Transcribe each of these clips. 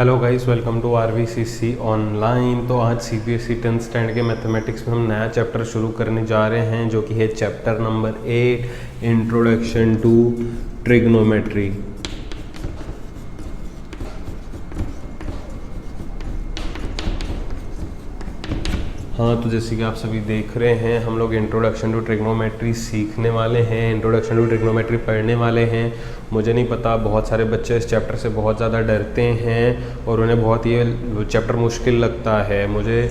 Hello guys, welcome to RVCC online. तो आज CBSE 10th standard के मैथमेटिक्स में हम नया चैप्टर शुरू करने जा रहे हैं, जो कि है chapter number 8, introduction to trigonometry. हाँ, तो जैसे कि आप सभी देख रहे हैं, हम लोग इंट्रोडक्शन टू ट्रिग्नोमेट्री सीखने वाले हैं, इंट्रोडक्शन टू ट्रिग्नोमेट्री पढ़ने वाले हैं। मुझे नहीं पता, बहुत सारे बच्चे इस चैप्टर से बहुत ज़्यादा डरते हैं और उन्हें बहुत ये चैप्टर मुश्किल लगता है। मुझे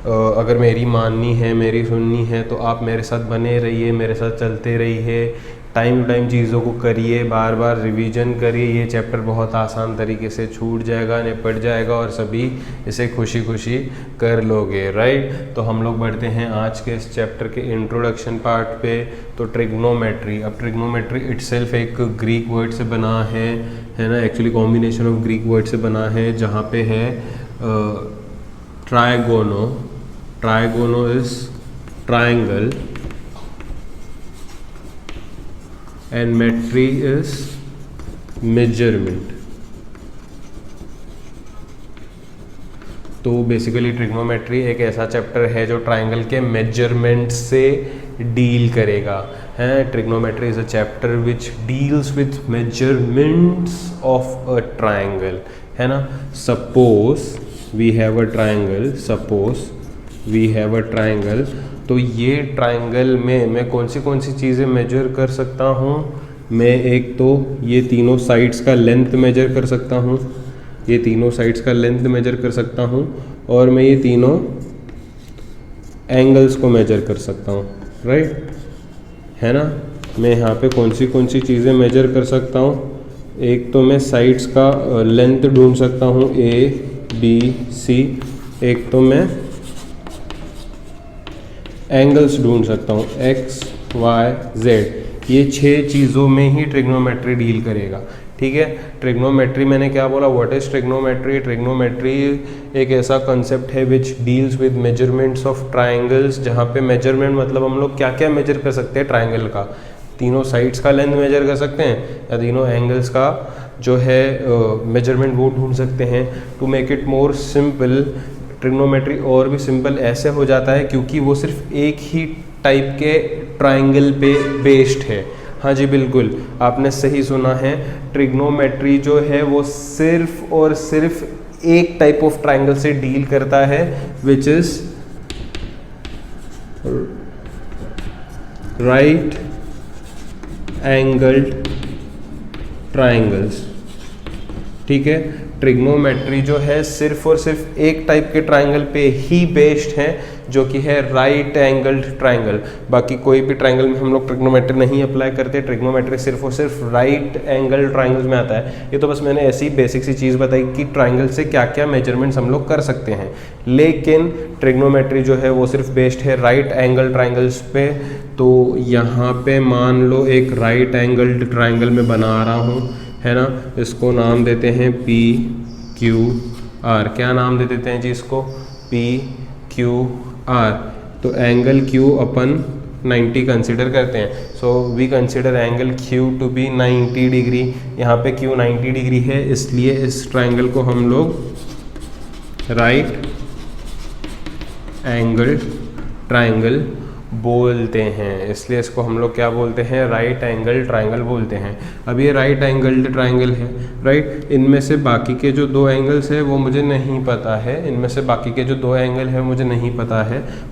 अगर मेरी माननी है, मेरी सुननी है, तो आप मेरे साथ बने रहिए, मेरे साथ चलते रहिए, टाइम टू टाइम चीज़ों को करिए, बार बार रिवीजन करिए। ये चैप्टर बहुत आसान तरीके से छूट जाएगा, निपट जाएगा और सभी इसे खुशी खुशी कर लोगे, राइट। तो हम लोग बढ़ते हैं आज के इस चैप्टर के इंट्रोडक्शन पार्ट पे। तो ट्रिग्नोमेट्री, अब ट्रिग्नोमेट्री इटसेल्फ एक ग्रीक वर्ड से बना है ना, actually combination of Greek word से बना है, जहाँ पे है trigono is triangle and metry is measurement। तो बेसिकली ट्रिग्नोमेट्री एक ऐसा चैप्टर है जो ट्राइंगल के मेजरमेंट से डील करेगा, है। Trigonometry is a chapter which deals with measurements of a triangle, है ना। Suppose we have a triangle, तो ये ट्राइंगल में मैं कौन सी चीज़ें मेजर कर सकता हूँ। मैं एक तो ये तीनों साइड्स का लेंथ मेजर कर सकता हूँ, और मैं ये तीनों एंगल्स को मेजर कर सकता हूँ, राइट, है ना। मैं यहाँ पे कौन सी चीज़ें मेजर कर सकता हूँ। एक तो मैं साइड्स का लेंथ ढूंढ सकता हूँ, ABC। एक तो मैं एंगल्स ढूंढ सकता हूँ, X, Y, Z। ये 6 चीज़ों में ही ट्रिग्नोमेट्री डील करेगा, ठीक है। ट्रिग्नोमेट्री मैंने क्या बोला, व्हाट इज ट्रिग्नोमेट्री। ट्रिग्नोमेट्री एक ऐसा कंसेप्ट है which deals with measurements of triangles, जहाँ पे मेजरमेंट मतलब हम लोग क्या क्या मेजर कर सकते हैं ट्राइंगल का। तीनों साइड्स का लेंथ मेजर कर सकते हैं, या तीनों एंगल्स का जो है मेजरमेंट वो ढूंढ सकते हैं। To make it more simple, trigonometry और भी सिंपल ऐसे हो जाता है क्योंकि वो सिर्फ एक ही टाइप के ट्राइंगल पे बेस्ड है। हाँ जी, बिल्कुल आपने सही सुना है। ट्रिग्नोमेट्री जो है वो सिर्फ और सिर्फ एक टाइप ऑफ ट्राइंगल से डील करता है, which is right angled triangles, ठीक है। ट्रिग्नोमेट्री जो है सिर्फ और सिर्फ एक टाइप के ट्राइंगल पे ही बेस्ड है, जो कि है राइट एंगल्ड ट्राइंगल। बाकी कोई भी ट्राइंगल में हम लोग ट्रिग्नोमेट्री नहीं अप्लाई करते। ट्रिग्नोमेट्री सिर्फ और सिर्फ राइट एंगल ट्राइंगल्स में आता है। ये तो बस मैंने ऐसी बेसिक सी चीज़ बताई कि ट्राइंगल से क्या क्या मेजरमेंट्स हम लोग कर सकते हैं, लेकिन ट्रिग्नोमेट्री जो है वो सिर्फ बेस्ड है राइट एंगल ट्राइंगल्स पे। तो यहाँ पे मान लो एक राइट एंगल्ड ट्राइंगल में बना रहा हूँ, है ना। इसको नाम देते हैं PQR। क्या नाम दे देते हैं जी इसको, PQR। तो एंगल Q अपन 90 कंसिडर करते हैं। So we consider angle Q to be 90 degree. यहाँ पे Q 90 डिग्री है, इसलिए इस ट्राइंगल को हम लोग राइट एंगल ट्राइंगल बोलते हैं। इसलिए इसको हम लोग क्या बोलते हैं, राइट एंगल ट्राइंगल बोलते हैं। अब ये राइट एंगल्ड ट्राइंगल है, राइट। इनमें से बाकी के जो 2 एंगल्स है वो मुझे नहीं पता है।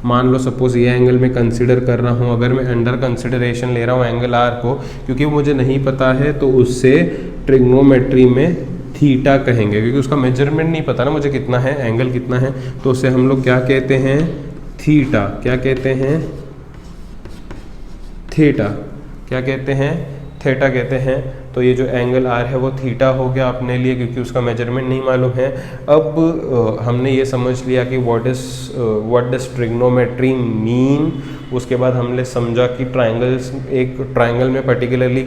मान लो सपोज ये एंगल मैं कंसिडर कर रहा हूँ, अगर मैं अंडर कंसिडरेशन ले रहा हूँ एंगल R को, क्योंकि मुझे नहीं पता है, तो उससे ट्रिग्नोमेट्री में थीटा कहेंगे, क्योंकि उसका मेजरमेंट नहीं पता ना मुझे कितना है, एंगल कितना है। तो उसे हम लोग क्या कहते हैं, थीटा। क्या कहते हैं, थीटा। क्या कहते हैं, थीटा कहते हैं। तो ये जो एंगल R है वो थीटा हो गया अपने लिए, क्योंकि उसका मेजरमेंट नहीं मालूम है। अब हमने ये समझ लिया कि व्हाट डज ट्रिग्नोमेट्री मीन। उसके बाद हमने समझा कि ट्राइंगल्स, एक ट्राइंगल में पर्टिकुलरली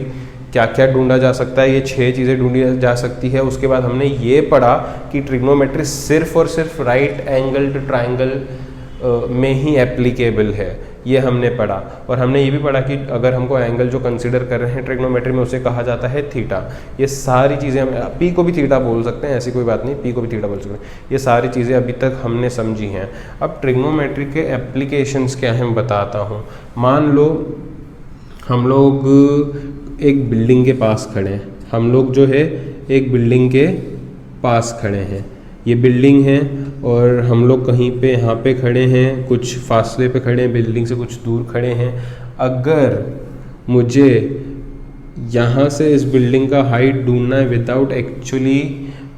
क्या क्या ढूंढा जा सकता है, ये 6 चीज़ें ढूंढी जा सकती है। उसके बाद हमने ये पढ़ा कि ट्रिग्नोमेट्री सिर्फ और सिर्फ राइट एंगल्ड ट्राइंगल में ही एप्लीकेबल है, ये हमने पढ़ा। और हमने ये भी पढ़ा कि अगर हमको एंगल जो कंसीडर कर रहे हैं ट्रिग्नोमेट्री में उसे कहा जाता है थीटा। ये सारी चीज़ें हम पी को भी थीटा बोल सकते हैं, ऐसी कोई बात नहीं, पी को भी थीटा बोल सकते हैं। ये सारी चीज़ें अभी तक हमने समझी हैं। अब ट्रिग्नोमेट्री के एप्लीकेशंस क्या हैं मैं बताता हूँ। मान लो हम लोग एक बिल्डिंग के पास खड़े हैं, हम लोग जो है एक बिल्डिंग के पास खड़े हैं, ये बिल्डिंग है और हम लोग कहीं पे यहाँ पे खड़े हैं, कुछ फासले पे खड़े हैं, बिल्डिंग से कुछ दूर खड़े हैं। अगर मुझे यहाँ से इस बिल्डिंग का हाइट ढूंढना है विदाउट एक्चुअली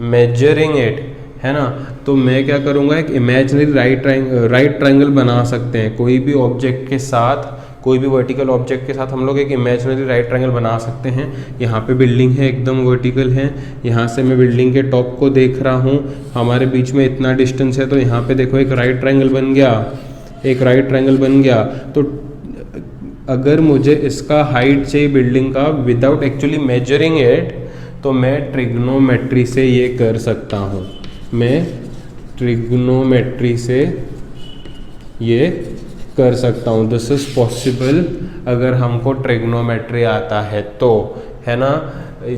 मेजरिंग इट, है ना, तो मैं क्या करूँगा, एक इमेजिनरी राइट ट्रायंगल बना सकते हैं। कोई भी ऑब्जेक्ट के साथ, कोई भी वर्टिकल ऑब्जेक्ट के साथ हम लोग एक इमेजिनरी राइट ट्रायंगल बना सकते हैं। यहाँ पे बिल्डिंग है, एकदम वर्टिकल है, यहाँ से मैं बिल्डिंग के टॉप को देख रहा हूँ, हमारे बीच में इतना डिस्टेंस है, तो यहाँ पे देखो एक राइट ट्रायंगल बन गया, एक राइट ट्रायंगल बन गया। तो अगर मुझे इसका हाइट चाहिए बिल्डिंग का विदाउट एक्चुअली मेजरिंग इट, तो मैं ट्रिग्नोमेट्री से ये कर सकता हूँ, मैं ट्रिग्नोमेट्री से ये कर सकता हूँ। दिस इज़ पॉसिबल अगर हमको ट्रिग्नोमेट्री आता है तो, है ना।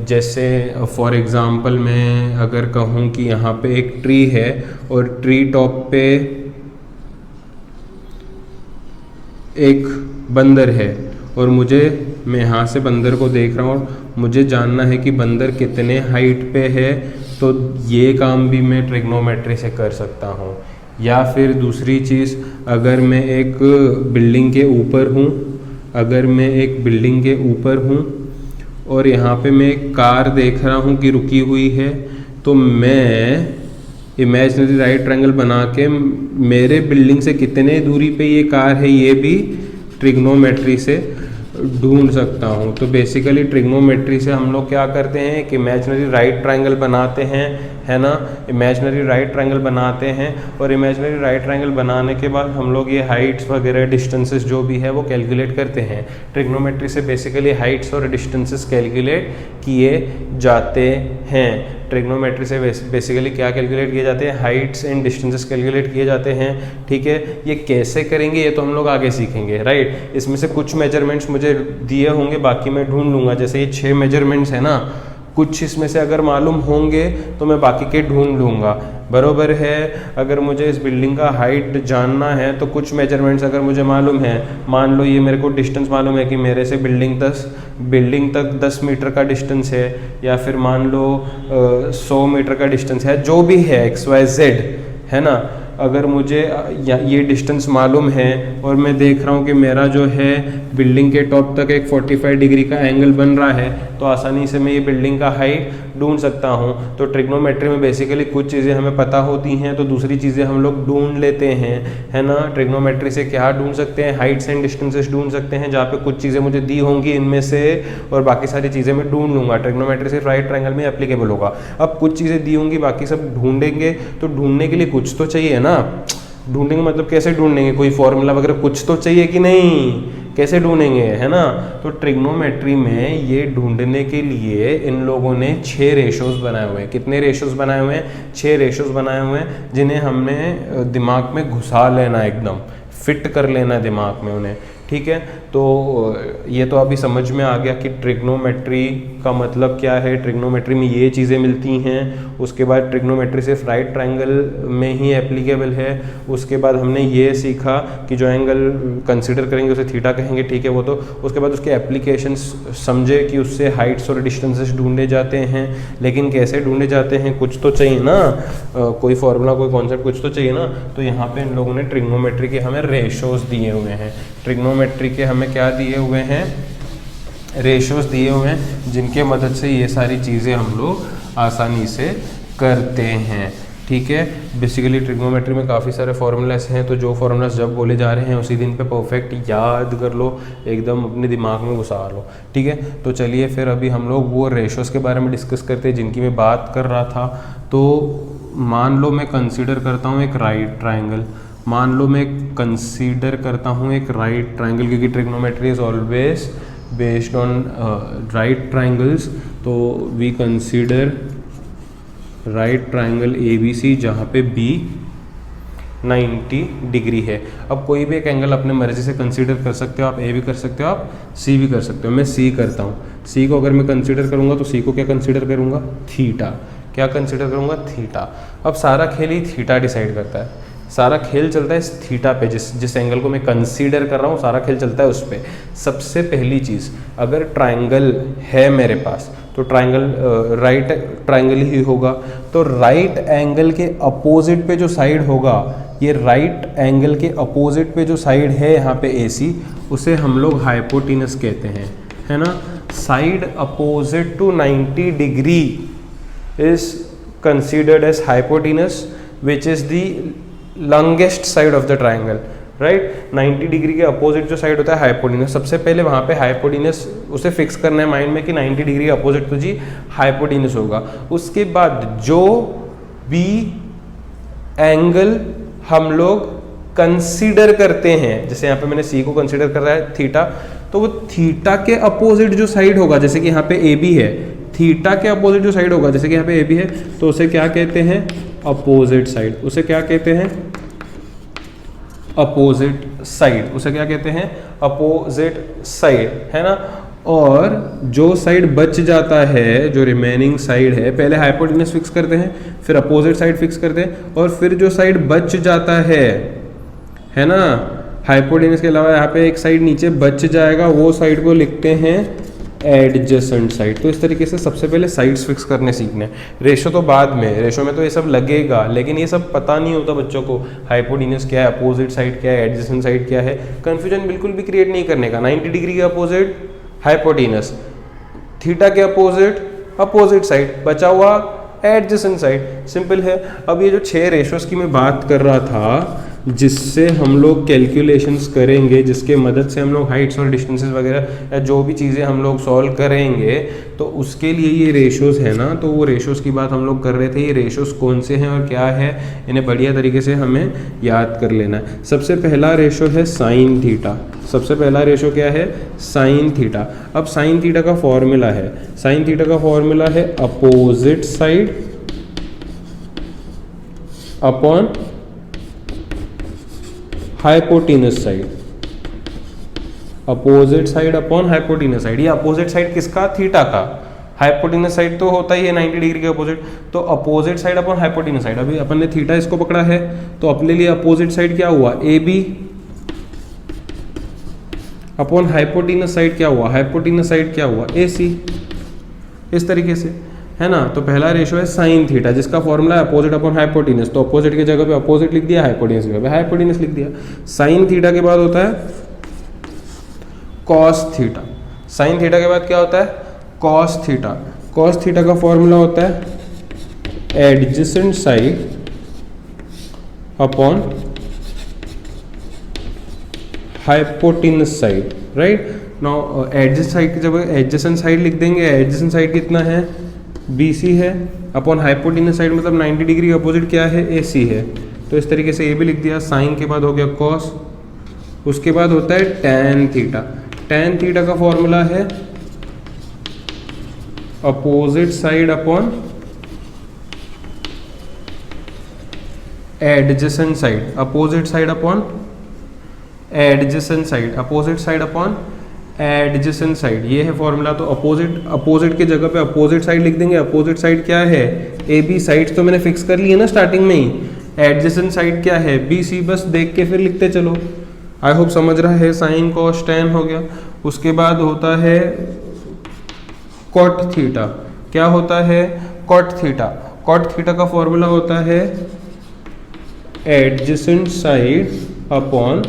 जैसे फॉर एग्ज़ाम्पल मैं अगर कहूँ कि यहाँ पे एक ट्री है और ट्री टॉप पे एक बंदर है और मैं यहाँ से बंदर को देख रहा हूँ, मुझे जानना है कि बंदर कितने हाइट पे है, तो ये काम भी मैं ट्रिग्नोमेट्री से कर सकता हूँ। या फिर दूसरी चीज़, अगर मैं एक बिल्डिंग के ऊपर हूँ, अगर मैं एक बिल्डिंग के ऊपर हूँ और यहाँ पे मैं एक कार देख रहा हूँ कि रुकी हुई है, तो मैं इमेजिनरी राइट ट्रायंगल बना के मेरे बिल्डिंग से कितने दूरी पे ये कार है ये भी ट्रिग्नोमेट्री से ढूंढ सकता हूँ। तो बेसिकली ट्रिग्नोमेट्री से हम लोग क्या करते हैं कि इमेजिनरी राइट ट्रायंगल बनाते हैं, है ना, इमेजिनरी राइट ट्रायंगल बनाते हैं। और इमेजिनरी राइट ट्रायंगल बनाने के बाद हम लोग ये हाइट्स वगैरह डिस्टेंसेस जो भी है वो कैलकुलेट करते हैं। ट्रिग्नोमेट्री से बेसिकली हाइट्स और डिस्टेंसेस कैलकुलेट किए जाते हैं। ट्रिग्नोमेट्री से बेसिकली क्या कैलकुलेट किए जाते हैं, हाइट्स एंड डिस्टेंसेस कैलकुलेट किए जाते हैं। ठीक है, ये कैसे करेंगे ये तो हम लोग आगे सीखेंगे, राइट। इसमें से कुछ मेजरमेंट्स मुझे दिए होंगे, बाकी मैं ढूंढ लूँगा। जैसे ये 6 मेजरमेंट्स है ना, कुछ इसमें से अगर मालूम होंगे तो मैं बाकी के ढूंढ लूँगा, बरोबर है। अगर मुझे इस बिल्डिंग का हाइट जानना है तो कुछ मेजरमेंट्स अगर मुझे मालूम है, मान लो ये मेरे को डिस्टेंस मालूम है कि मेरे से बिल्डिंग तक 10 मीटर का डिस्टेंस है, या फिर मान लो 100 मीटर का डिस्टेंस है, जो भी है XYZ, है ना। अगर मुझे ये डिस्टेंस मालूम है और मैं देख रहा हूँ कि मेरा जो है बिल्डिंग के टॉप तक एक 45 डिग्री का एंगल बन रहा है, तो आसानी से मैं ये बिल्डिंग का हाइट ढूंढ सकता हूँ। तो ट्रिग्नोमेट्री में बेसिकली कुछ चीज़ें हमें पता होती हैं तो दूसरी चीज़ें हम लोग ढूंढ लेते हैं, है ना। ट्रिग्नोमेट्री से क्या ढूंढ सकते हैं, हाइट्स एंड डिस्टेंसेस ढूंढ सकते हैं, जहाँ पे कुछ चीज़ें मुझे दी होंगी इनमें से, और बाकी सारी चीज़ें मैं ढूंढ लूँगा। ट्रिग्नोमेट्री सिर्फ राइट ट्रायंगल में एप्लीकेबल होगा। अब कुछ चीज़ें दी होंगी, बाकी सब ढूंढेंगे, तो ढूंढने के लिए कुछ तो चाहिए ना। ढूंढेंगे मतलब कैसे ढूंढेंगे, कोई फॉर्मूला वगैरह कुछ तो चाहिए कि नहीं, कैसे ढूंढेंगे, है ना। तो ट्रिग्नोमेट्री में ये ढूंढने के लिए इन लोगों ने 6 रेशोज़ बनाए हुए हैं। कितने रेशोज़ बनाए हुए हैं, 6 रेशोज़ बनाए हुए हैं, जिन्हें हमने दिमाग में घुसा लेना, एकदम फिट कर लेना दिमाग में उन्हें। ठीक है, तो ये तो अभी समझ में आ गया कि ट्रिग्नोमेट्री का मतलब क्या है। ट्रिग्नोमेट्री में ये चीज़ें मिलती हैं। उसके बाद ट्रिग्नोमेट्री सिर्फ राइट ट्रायंगल में ही एप्लीकेबल है। उसके बाद हमने ये सीखा कि जो एंगल कंसीडर करेंगे उसे थीटा कहेंगे, ठीक है वो तो। उसके बाद उसके एप्लीकेशंस समझे कि उससे हाइट्स और डिस्टेंसेस ढूंढे जाते हैं, लेकिन कैसे ढूंढे जाते हैं, कुछ तो चाहिए ना, कोई फॉर्मूला, कोई कॉन्सेप्ट, कुछ तो चाहिए ना। तो यहाँ पे इन लोगों ने ट्रिग्नोमेट्री के हमें रेशोज़ दिए हुए हैं। ट्रिग्नोमेट्री के हमें क्या दिए हुए हैं, रेशोज़ दिए हुए हैं, जिनके मदद से ये सारी चीज़ें हम लोग आसानी से करते हैं। ठीक है, बेसिकली ट्रिग्नोमेट्री में काफ़ी सारे फार्मूलास हैं, तो जो फार्मूलास जब बोले जा रहे हैं उसी दिन पे परफेक्ट याद कर लो, एकदम अपने दिमाग में घुसा लो। ठीक है, तो चलिए फिर अभी हम लोग वो रेशोज़ के बारे में डिस्कस करते हैं जिनकी मैं बात कर रहा था। तो मान लो मैं कंसीडर करता हूँ एक राइट ट्रायंगल, मान लो मैं कंसीडर करता हूँ एक राइट ट्रायंगल, क्योंकि trigonometry is always based on right triangles. तो we consider right triangle ABC, जहाँ पे B 90 डिग्री है। अब कोई भी एक एंगल अपने मर्जी से कंसीडर कर सकते हो, आप ए भी कर सकते हो, आप सी भी कर सकते हो। मैं सी करता हूँ। सी को अगर मैं कंसीडर करूँगा तो सी को क्या कंसीडर करूँगा, थीटा। क्या कंसीडर करूँगा, थीटा। अब सारा खेल ही थीटा डिसाइड करता है, सारा खेल चलता है इस थीटा पे, जिस एंगल को मैं कंसीडर कर रहा हूँ सारा खेल चलता है उस पर। सबसे पहली चीज़, अगर ट्राइंगल है मेरे पास तो ट्राइंगल राइट ट्राइंगल ही होगा, तो राइट एंगल के अपोजिट पे जो साइड होगा, ये राइट एंगल के अपोजिट पे जो साइड है यहाँ पे AC, उसे हम लोग हाइपोटेनस कहते हैं, है ना। Side opposite to 90 degree is considered as hypotenuse, which is the longest side of the triangle, right? 90 degree के अपोजिट जो साइड होता है हाइपोटेनस। सबसे पहले वहाँ पे हाइपोटेनस उसे फिक्स करना है माइंड में कि 90 डिग्री के अपोजिट तो जी हाइपोटेनस होगा। उसके बाद जो भी एंगल हम लोग कंसीडर करते हैं, जैसे यहाँ पे मैंने सी को कंसीडर कर रहा है थीटा, तो वो थीटा के अपोजिट जो साइड होगा, जैसे कि यहाँ पे ए बी है, थीटा के अपोजिट जो साइड होगा, जैसे कि यहाँ पे ए बी है, तो उसे क्या कहते हैं, अपोजिट साइड। उसे क्या कहते हैं, अपोजिट साइड। उसे क्या कहते हैं, अपोजिट साइड, है ना। और जो साइड बच जाता है, जो रिमेनिंग साइड है, पहले हाइपोटेनस फिक्स करते हैं, फिर अपोजिट साइड फिक्स करते हैं, और फिर जो साइड बच जाता है ना, हाइपोटेनस के अलावा यहाँ पे एक साइड नीचे बच जाएगा, वो साइड को लिखते हैं एडजेसेंट साइड। तो इस तरीके से सबसे पहले साइड्स फिक्स करने सीखने, रेशो तो बाद में, रेशो में तो ये सब लगेगा, लेकिन ये सब पता नहीं होता बच्चों को, हाइपोटेनस क्या है, अपोजिट साइड क्या है, एडजेसेंट साइड क्या है। कंफ्यूजन बिल्कुल भी क्रिएट नहीं करने का। 90 डिग्री के अपोजिट हाइपोटेनस, थीटा के अपोजिट अपोजिट साइड, बचा हुआ एडजेसेंट साइड, सिंपल है। अब ये जो 6 रेशोस की मैं बात कर रहा था, जिससे हम लोग कैलकुलेशंस करेंगे, जिसके मदद से हम लोग हाइट्स और डिस्टेंसेस वगैरह या जो भी चीज़ें हम लोग सॉल्व करेंगे, तो उसके लिए ये रेशोस है ना, तो वो रेशोस की बात हम लोग कर रहे थे। ये रेशोस कौन से हैं और क्या है, इन्हें बढ़िया तरीके से हमें याद कर लेना है। सबसे पहला रेशो है साइन थीटा। सबसे पहला रेशो क्या है, साइन थीटा। अब साइन थीटा का फॉर्मूला है, साइन थीटा का फॉर्मूला है opposite side upon hypotenuse side, opposite side upon hypotenuse side. ये अपोजिट साइड किसका, थीटा का। हाइपोटेनस साइड तो होता ही है 90 डिग्री के अपोजिट, तो opposite side upon hypotenuse side. अभी अपन ने थीटा इसको पकड़ा है, तो अपने लिए अपोजिट साइड क्या हुआ, A B, upon hypotenuse side क्या हुआ, हाइपोटेनस साइड क्या हुआ, ए सी। इस तरीके से, है ना। तो पहला रेशो है साइन थीटा, जिसका फॉर्मूला है अपोजिट अपॉन हाइपोटेनस, तो अपोजिट की जगह पे अपोजिट लिख दिया, हाइपोटेनस की जगह पे हाइपोटेनस लिख दिया। साइन थीटा के बाद होता है कॉस थीटा। साइन थीटा के बाद क्या होता है, कॉस थीटा। कॉस थीटा का फॉर्मूला होता है adjacent side upon hypotenuse side, right. Now adjacent side की जगह एडजेसेंट साइड लिख देंगे। एडजेसेंट साइड कितना है, BC है, अपॉन हाइपोटेनस साइड मतलब 90 डिग्री अपोजिट क्या है, AC है। तो इस तरीके से ये भी लिख दिया। साइन के बाद हो गया कॉस, उसके बाद होता है टैन थीटा। टैन थीटा का फॉर्मूला है opposite side upon adjacent side, opposite side upon adjacent side, opposite side upon adjacent side, ये है फॉर्मूला। तो अपोजिट की जगह पे अपोजिट साइड लिख देंगे। अपोजिट साइड क्या है, ए बी। साइड्स तो मैंने फिक्स कर ली है ना स्टार्टिंग में ही। एडजेसेंट साइड क्या है, बी सी। बस देख के फिर लिखते चलो। आई होप समझ रहा है। साइन कॉस टैन हो गया। उसके बाद होता है कॉट थीटा। क्या होता है, कॉट थीटा। कॉट थीटा का फॉर्मूला होता है adjacent side upon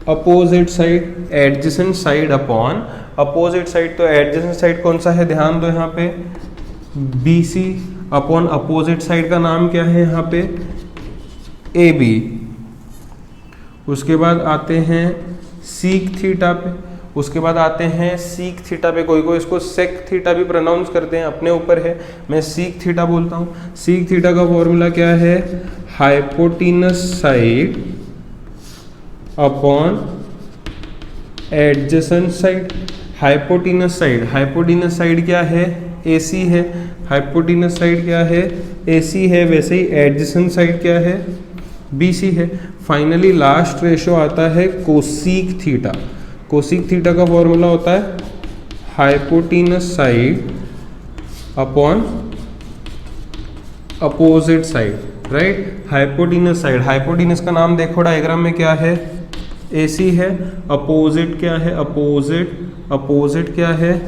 opposite side, adjacent side upon opposite side. तो एडजेसेंट साइड कौन सा है, ध्यान दो यहाँ पे, BC अपॉन अपोजिट साइड का नाम क्या है यहाँ पे, AB। उसके बाद आते हैं सीक थीटा पे। उसके बाद आते हैं सीक थीटा पे। कोई इसको सेक थीटा भी प्रोनाउंस करते हैं, अपने ऊपर है। मैं सीक थीटा बोलता हूँ। सीक थीटा का फॉर्मूला क्या है, hypotenuse side upon adjacent side. Hypotenuse side, hypotenuse side क्या है, AC है। हाइपोटेनस साइड क्या है, AC है, वैसे ही एडजेसेंट साइड क्या है, BC है। फाइनली लास्ट रेशो आता है कोसीक थीटा। कोसीक थीटा का फॉर्मूला होता है hypotenuse side upon opposite side, right. Hypotenuse side, hypotenuse का नाम देखो डायग्राम में क्या है, AC है। अपोजिट क्या है, अपोजिट क्या है,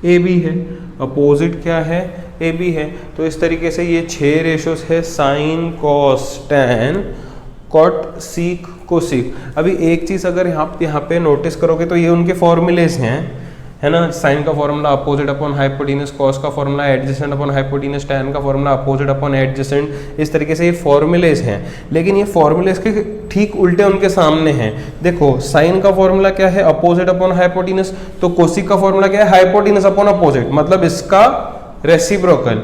AB है। अपोजिट क्या है, AB है। तो इस तरीके से ये 6 रेशोस है, sine, cos, tan, cot, sec, cosec. अभी एक चीज़ अगर यहाँ पे नोटिस करोगे तो ये उनके फॉर्मूलेज हैं, है ना। साइन का formula opposite upon hypotenuse, cos का formula adjacent upon hypotenuse, tan का फॉर्मूला अपोजिट अपॉन एडजेसेंट। इस तरीके से ये फॉर्मूलेज हैं, लेकिन ये फॉर्मूलेज के ठीक उल्टे उनके सामने हैं। देखो साइन का फॉर्मूला क्या है, अपोजिट अपॉन हाइपोटेनस, तो कोसिक का फॉर्मूला क्या है, हाइपोटेनस अपॉन अपोजिट, मतलब इसका रेसिप्रोकल।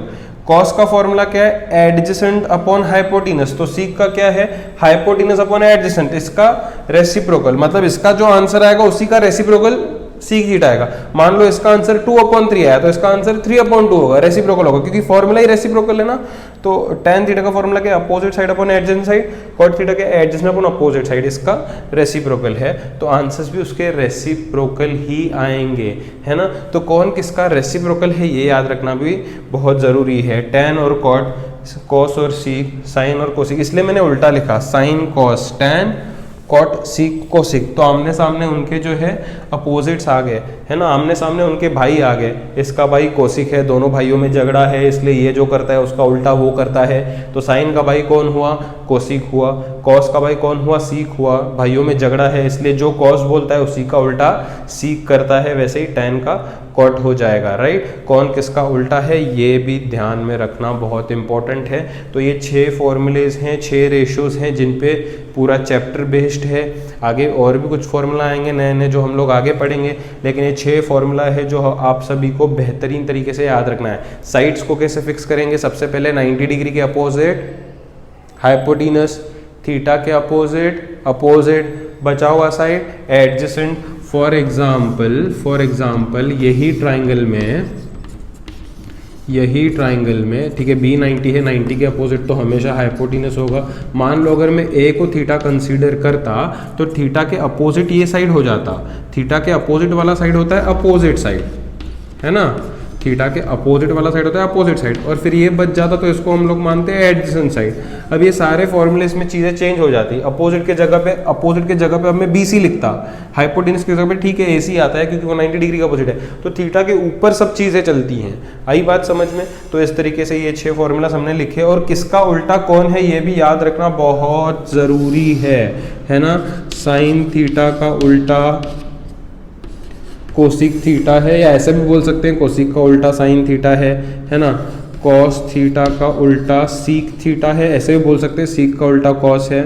कॉस का फॉर्मूला क्या है, एडजेसेंट अपॉन हाइपोटेनस, तो सीक का क्या है, हाइपोटेनस अपॉन एडजेसेंट, इसका रेसिप्रोकल, मतलब इसका जो आंसर आएगा उसी का रेसिप्रोकल सीक थीटा आएगा। मान लो इसका आंसर 2/3 आया तो इसका आंसर 3/2 होगा, रेसिप्रोकल होगा, क्योंकि फॉर्मूला ही रेसिप्रोकल है ना। तो tan थीटा का फॉर्मूला क्या है, opposite side upon adjacent side, cot theta क्या है, एडजेसेंट अपॉन अपोजिट साइड, इसका रेसिप्रोकल है। तो आंसर्स भी उसके रेसिप्रोकल ही आएंगे, है ना। तो कौन किसका रेसिप्रोकल है ये याद रखना भी बहुत जरूरी है। tan और cot, cos और sec, sin और cosec, इसलिए मैंने उल्टा लिखा, sin cos tan cot sec cosec. तो आमने सामने उनके जो है अपोजिट्स आ गए, है ना, आमने सामने उनके भाई आ गए। इसका भाई कोसिक है, दोनों भाइयों में झगड़ा है, इसलिए ये जो करता है उसका उल्टा वो करता है। तो साइन का भाई कौन हुआ, कोसिक हुआ। कॉस का भाई कौन हुआ, सीक हुआ। भाइयों में झगड़ा है, इसलिए जो कॉस बोलता है उसी का उल्टा सीक करता है, वैसे ही टैन का कॉट हो जाएगा, राइट। कौन किसका उल्टा है ये भी ध्यान में रखना बहुत इंपॉर्टेंट है। तो ये 6 फॉर्मूलेज हैं, 6 रेशियोज हैं जिन पे पूरा चैप्टर बेस्ड है। आगे और भी कुछ फॉर्मूला आएंगे नए नए जो हम लोग आगे पढ़ेंगे, लेकिन ये 6 फॉर्मूला है जो आप सभी को बेहतरीन तरीके से याद रखना है। साइड्स को कैसे फिक्स करेंगे, सबसे पहले 90 डिग्री के अपोजिट हाइपोटेनस, थीटा के अपोजिट बचा हुआ साइड एडजेसेंट। फॉर एग्जाम्पल यही ट्राइंगल में ठीक है, B 90 है, 90 के अपोजिट तो हमेशा हाइपोटेनस होगा। मान लो अगर मैं A को थीटा कंसीडर करता तो थीटा के अपोजिट ये साइड हो जाता। थीटा के अपोजिट वाला साइड होता है अपोजिट साइड, है ना। थीटा के अपोजिट वाला साइड होता है अपोजिट साइड, और फिर ये बच जाता तो इसको हम लोग मानते हैं एडजेसेंट साइड। अब ये सारे फॉर्मूले में चीज़ें चेंज हो जाती है। अपोजिट के जगह पे अब मैं BC लिखता, हाइपोटेनस की जगह पे ठीक है AC आता है क्योंकि वो 90 डिग्री का अपोजिट है। तो थीटा के ऊपर सब चीज़ें चलती हैं। आई बात समझ में। तो इस तरीके से ये 6 फॉर्मूला हमने लिखे, और किसका उल्टा कौन है ये भी याद रखना बहुत ज़रूरी है ना। साइन थीटा का उल्टा कोसिक थीटा है, या ऐसे भी बोल सकते हैं कोसिक का उल्टा साइन थीटा है ना। कॉस थीटा का उल्टा सीक थीटा है, ऐसे भी बोल सकते हैं सीक का उल्टा कॉस है।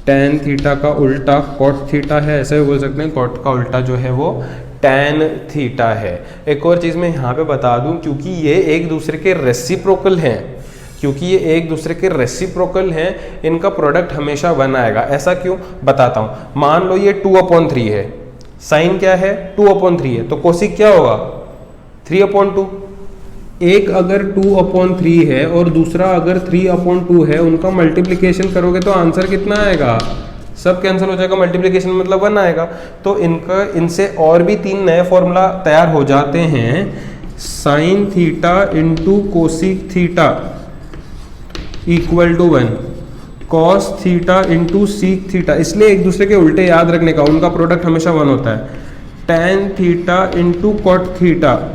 टैन थीटा का उल्टा कॉट थीटा है, ऐसे भी बोल सकते हैं कॉट का उल्टा जो है वो टैन थीटा है। एक और चीज़ मैं यहाँ पे बता दूँ, क्योंकि ये एक दूसरे के रेसिप्रोकल हैं, इनका प्रोडक्ट हमेशा 1 आएगा। ऐसा क्यों बताता हूँ। मान लो ये 2/3 है, साइन क्या है 2/3 है, तो कोसिक क्या होगा 3/2। एक अगर 2/3 है और दूसरा अगर 3/2 है, उनका मल्टीप्लिकेशन करोगे तो आंसर कितना आएगा, सब कैंसिल हो जाएगा, मल्टीप्लिकेशन मतलब 1 आएगा। तो इनसे और भी 3 नए फॉर्मूला तैयार हो जाते हैं। Sine theta into cosec theta equal to 1, cos theta into sec theta, इसलिए एक दूसरे के उल्टे याद रखने का, उनका प्रोडक्ट हमेशा 1 होता है। Tan theta into cot theta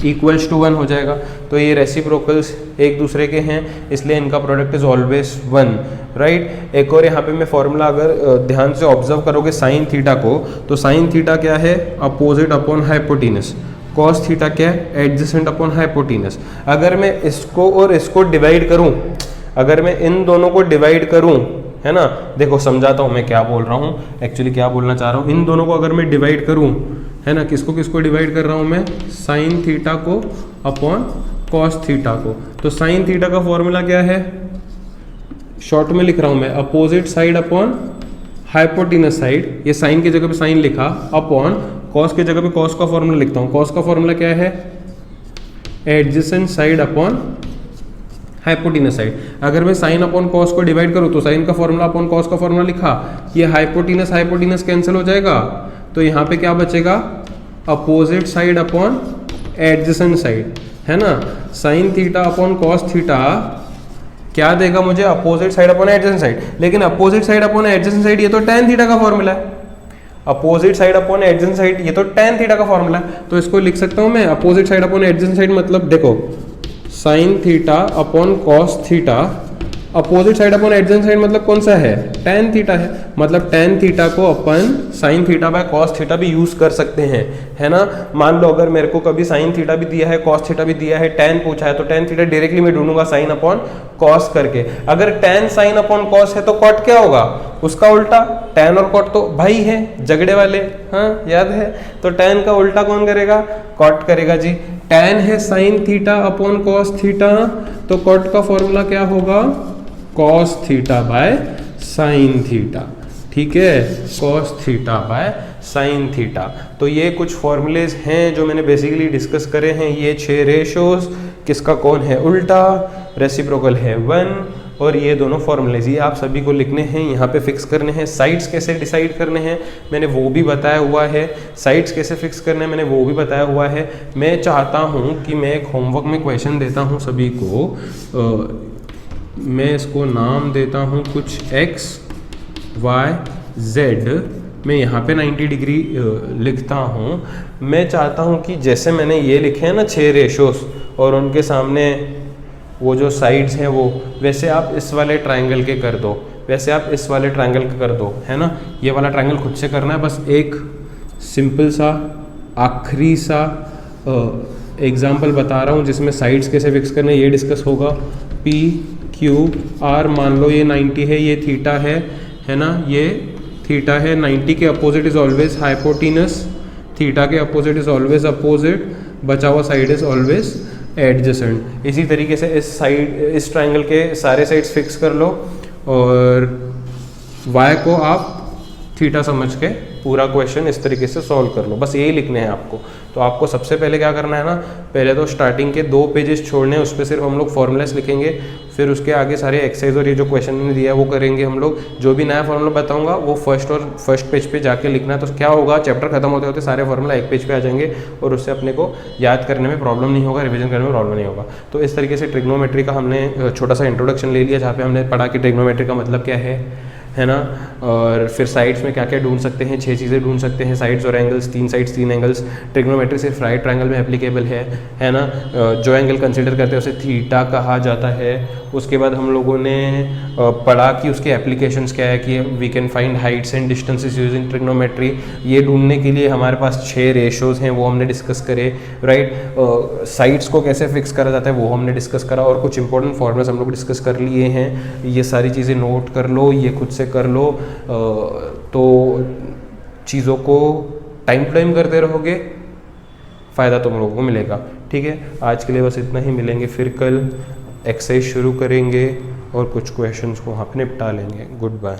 equals to 1 हो जाएगा। तो ये रेसिप्रोकल्स एक दूसरे के हैं, इसलिए इनका प्रोडक्ट इज ऑलवेज 1, राइट। एक और यहाँ पे मैं फॉर्मूला अगर ध्यान से ऑब्जर्व करोगे साइन थीटा को, तो साइन थीटा क्या है opposite upon hypotenuse, cos theta क्या है एडजेसेंट अपॉन हाइपोटेनस। अगर मैं इसको और इसको डिवाइड करूँ, अगर मैं इन दोनों को डिवाइड करूं, है ना, देखो समझाता हूं मैं क्या बोल रहा हूं, एक्चुअली क्या बोलना चाह रहा हूं। इन दोनों को अगर मैं डिवाइड करूं, है ना, किसको डिवाइड कर रहा हूं मैं, साइन थीटा को अपॉन कॉस थीटा को। तो साइन थीटा का फॉर्मूला क्या है, शॉर्ट में लिख रहा हूं मैं, opposite side upon hypotenuse side, ये साइन की जगह पे साइन लिखा, अपॉन कॉस की जगह पे कॉस का फॉर्मूला लिखता हूँ। कॉस का फॉर्मूला क्या है? Adjacent side upon hypotenuse side. अगर मैं साइन अपॉन कॉस को डिवाइड करूँ तो साइन का फॉर्मूला अपॉन कॉस का फॉर्मूला लिखा, ये हाइपोटेनस हाइपोटेनस कैंसिल हो जाएगा, तो यहाँ पे क्या बचेगा? Opposite side upon adjacent side, है ना। Sine theta upon cos theta क्या देगा मुझे? Opposite side upon adjacent side. लेकिन opposite side upon adjacent side ये तो tan थीटा का फॉर्मूला है। Opposite side upon adjacent side ये तो tan थीटा का फॉर्मूला है, तो इसको लिख सकता हूं मैं opposite side upon adjacent side, मतलब देखो sign theta upon cos theta, opposite side upon adjacent side मतलब कौन सा है? tan थीटा है। मतलब tan थीटा को अपन sine theta by cos theta भी यूज कर सकते हैं, है ना। मान लो अगर मेरे को कभी साइन थीटा भी दिया है, कॉस थीटा भी दिया है, tan पूछा है, तो tan थीटा डायरेक्टली मैं ढूंढूंगा साइन अपॉन कॉस करके। अगर tan साइन अपॉन कॉस है तो कॉट क्या होगा? उसका उल्टा। tan और कॉट तो भाई है, झगड़े वाले, हाँ याद है। तो tan का उल्टा कौन करेगा? कॉट करेगा जी। tan है sign theta upon cos theta, तो कॉट का फॉर्मूला क्या होगा? Cos theta by sine theta, ठीक है, cos theta by sine theta. तो ये कुछ फॉर्मूलेज हैं जो मैंने बेसिकली डिस्कस करे हैं। ये 6 रेशोज, किसका कौन है उल्टा, रेसिप्रोकल है 1, और ये दोनों फॉर्मूलेज, ये आप सभी को लिखने हैं, यहाँ पे फिक्स करने हैं। साइड्स कैसे डिसाइड करने हैं मैंने वो भी बताया हुआ है। साइड्स कैसे फिक्स करने हैं मैंने वो भी बताया हुआ है। मैं चाहता हूँ कि मैं एक होमवर्क में क्वेश्चन देता हूँ सभी को, मैं इसको नाम देता हूँ कुछ x, y, z, मैं यहाँ पे 90 डिग्री लिखता हूँ। मैं चाहता हूँ कि जैसे मैंने ये लिखे हैं ना 6 रेशोस और उनके सामने वो जो साइड्स हैं वो, वैसे आप इस वाले ट्रायंगल के कर दो, वैसे आप इस वाले ट्रायंगल का कर दो, है ना। ये वाला ट्रायंगल खुद से करना है। बस एक सिंपल सा आखिरी सा एग्जाम्पल बता रहा हूँ जिसमें साइड्स कैसे फिक्स करने ये डिस्कस होगा। P Q R, मान लो ये 90 है, ये थीटा है ना, ये थीटा है। 90 के opposite is always hypotenuse, theta के अपोजिट इज ऑलवेज अपोजिट, बचा हुआ साइड इज ऑलवेज एडजेसेंट। इसी तरीके से इस ट्रायंगल के सारे साइड्स फिक्स कर लो और y को आप थीटा समझ के पूरा क्वेश्चन इस तरीके से सॉल्व कर लो। बस यही लिखने हैं आपको। तो आपको सबसे पहले क्या करना है ना, पहले तो स्टार्टिंग के 2 पेजेस छोड़ने हैं, उस पर सिर्फ हम लोग फॉर्मूलास लिखेंगे। फिर उसके आगे सारे एक्सरसाइज और ये जो क्वेश्चन मैंने दिया है वो करेंगे हम लोग। जो भी नया फॉर्मूला बताऊंगा वो फर्स्ट पेज पे जाके लिखना है। तो क्या होगा, चैप्टर खत्म होते होते सारे फॉर्मूला एक पेज पे आ जाएंगे और उससे अपने को याद करने में प्रॉब्लम नहीं होगा, रिविजन करने में प्रॉब्लम नहीं होगा। तो इस तरीके से ट्रिग्नोमेट्री का हमने छोटा सा इंट्रोडक्शन ले लिया, जहाँ पे हमने पढ़ा कि ट्रिग्नोमेट्री का मतलब क्या है ना। और फिर साइड्स में क्या क्या ढूंढ सकते हैं, 6 चीज़ें ढूंढ सकते हैं, साइड्स और एंगल्स, 3 साइड्स 3 एंगल्स। ट्रिग्नोमेट्री सिर्फ राइट ट्रायंगल में एप्लीकेबल है ना। जो एंगल कंसीडर करते हैं उसे थीटा कहा जाता है। उसके बाद हम लोगों ने पढ़ा कि उसके एप्लीकेशंस क्या है, कि we can find heights and distances using trigonometry. ये ढूंढने के लिए हमारे पास 6 रेशोज हैं, वो हमने डिस्कस करे, राइट। साइड्स को कैसे फिक्स करा जाता है वो हमने डिस्कस करा, और कुछ इंपॉर्टेंट फॉर्मूलास हम लोग डिस्कस कर लिए हैं। ये सारी चीज़ें नोट कर लो, ये खुद से कर लो। तो चीज़ों को टाइम टू टाइम करते रहोगे, फ़ायदा तुम लोगों को मिलेगा। ठीक है, आज के लिए बस इतना ही। मिलेंगे फिर कल, एक्सरसाइज शुरू करेंगे और कुछ क्वेश्चंस को वहाँ पे निपटा लेंगे। Good bye.